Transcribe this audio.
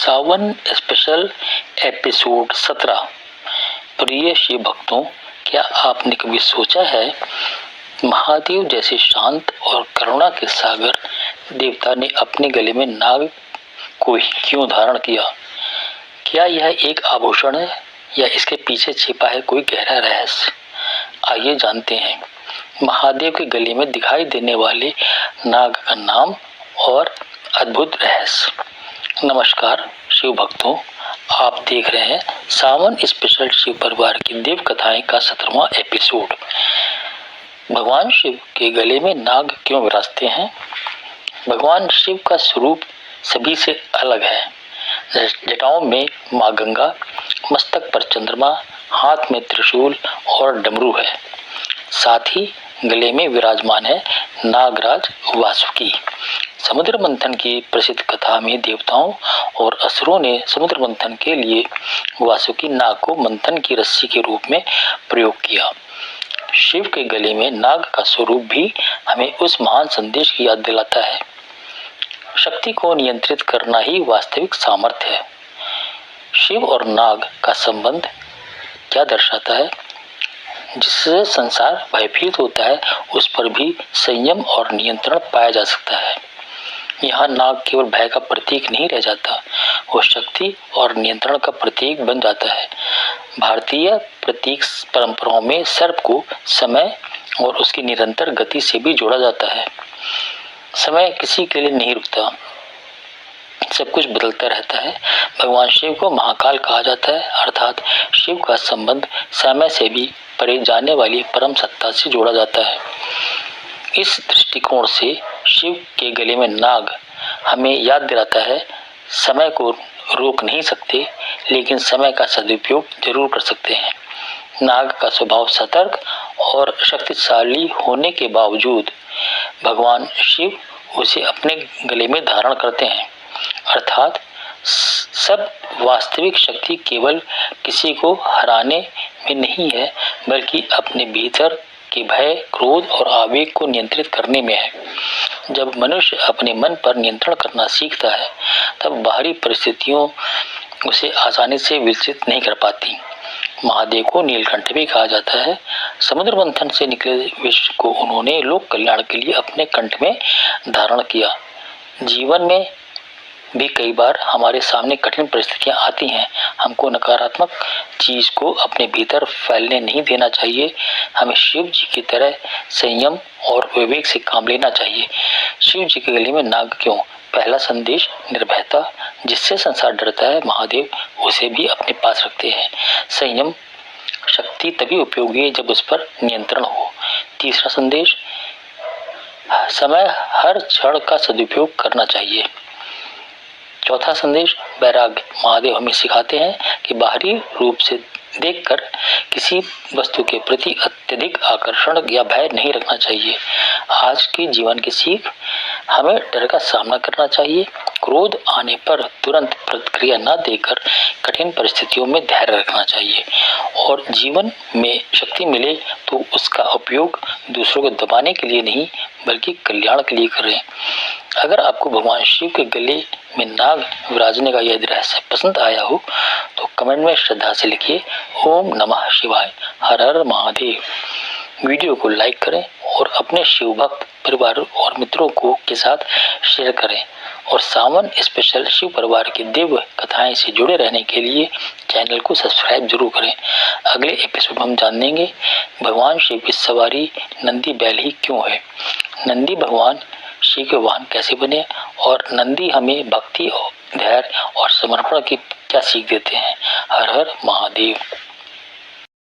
सावन special episode 17। प्रिय शिव भक्तों, क्या आपने कभी सोचा है महादेव जैसे शांत और करुणा के सागर देवता ने अपने गले में नाग को ही क्यों धारण किया? क्या यह एक आभूषण है या इसके पीछे छिपा है कोई गहरा रहस्य? आइए जानते हैं महादेव के गले में दिखाई देने वाले नाग का नाम और अद्भुत रहस्य। नमस्कार शिव भक्तों, आप देख रहे हैं सावन स्पेशल शिव परिवार की देव कथाएं का 17वां एपिसोड। भगवान शिव के गले में नाग क्यों विराजते हैं? भगवान शिव का स्वरूप सभी से अलग है। जटाओं में माँ गंगा, मस्तक पर चंद्रमा, हाथ में त्रिशूल और डमरू है। साथ ही गले में विराजमान है नागराज वासुकी। समुद्र मंथन की प्रसिद्ध कथा में देवताओं और असुरों ने समुद्र मंथन के लिए वासुकी नाग को मंथन की रस्सी के रूप में प्रयोग किया। शिव के गले में नाग का स्वरूप भी हमें उस महान संदेश की याद दिलाता है। शक्ति को नियंत्रित करना ही वास्तविक सामर्थ्य है। शिव और नाग का संबंध क्या दर्शाता है? जिससे संसार भयभीत होता है उस पर भी संयम और नियंत्रण पाया जा सकता है। यहाँ नाग केवल भय का प्रतीक नहीं रह जाता, वो शक्ति और नियंत्रण का प्रतीक बन जाता है। भारतीय प्रतीक परंपराओं में सर्प को समय और उसकी निरंतर गति से भी जोड़ा जाता है। समय किसी के लिए नहीं रुकता, सब कुछ बदलता रहता है। भगवान शिव को महाकाल कहा जाता है, अर्थात शिव का संबंध समय से भी परे जाने वाली परम सत्ता से जोड़ा जाता है। इस दृष्टिकोण से शिव के गले में नाग हमें याद दिलाता है, समय को रोक नहीं सकते लेकिन समय का सदुपयोग जरूर कर सकते हैं। नाग का स्वभाव सतर्क और शक्तिशाली होने के बावजूद भगवान शिव उसे अपने गले में धारण करते हैं। अर्थात सब वास्तविक शक्ति केवल किसी को हराने में नहीं है, बल्कि अपने भीतर के भय, क्रोध और आवेग को नियंत्रित करने में है। जब मनुष्य अपने मन पर नियंत्रण करना सीखता है, तब बाहरी परिस्थितियों उसे आसानी से विचलित नहीं कर पाती। महादेव को नीलकंठ भी कहा जाता है। समुद्र मंथन से निकले विष को उन्होंने लोक कल्याण के लिए अपने कंठ में धारण किया। जीवन में भी कई बार हमारे सामने कठिन परिस्थितियां आती हैं। हमको नकारात्मक चीज को अपने भीतर फैलने नहीं देना चाहिए। हमें शिव जी की तरह संयम और विवेक से काम लेना चाहिए। शिव जी के गले में नाग क्यों? पहला संदेश निर्भयता। जिससे संसार डरता है, महादेव उसे भी अपने पास रखते हैं। संयम शक्ति तभी उपयोगी है जब उस पर नियंत्रण हो। तीसरा संदेश, समय हर क्षण का सदुपयोग करना चाहिए। चौथा संदेश, वैराग्य। महादेव हमें सिखाते हैं कि बाहरी रूप से देखकर किसी वस्तु के प्रति अत्यधिक आकर्षण या भय नहीं रखना चाहिए। आज के जीवन की सीख, हमें डर का सामना करना चाहिए। क्रोध आने पर तुरंत प्रतिक्रिया न देकर कठिन परिस्थितियों में धैर्य रखना चाहिए और जीवन में शक्ति मिले तो उसका उपयोग दूसरों को दबाने के लिए नहीं, बल्कि कल्याण के लिए करें। अगर आपको भगवान शिव के गले में नाग विराजने का यह रहस्य पसंद आया हो तो कमेंट में श्रद्धा से लिखिए ओम नमः शिवाय, हर हर महादेव। वीडियो को लाइक करें और अपने शिव भक्त परिवार और मित्रों को के साथ शेयर करें और सावन स्पेशल शिव परिवार की देव कथाएं से जुड़े रहने के लिए चैनल को सब्सक्राइब जरूर करें। अगले एपिसोड में हम जानेंगे भगवान शिव की सवारी नंदी बैल ही क्यों है, नंदी भगवान शिव के वाहन कैसे बने और नंदी हमें भक्ति, धैर्य और समर्पण की क्या सीख देते हैं। हर हर महादेव।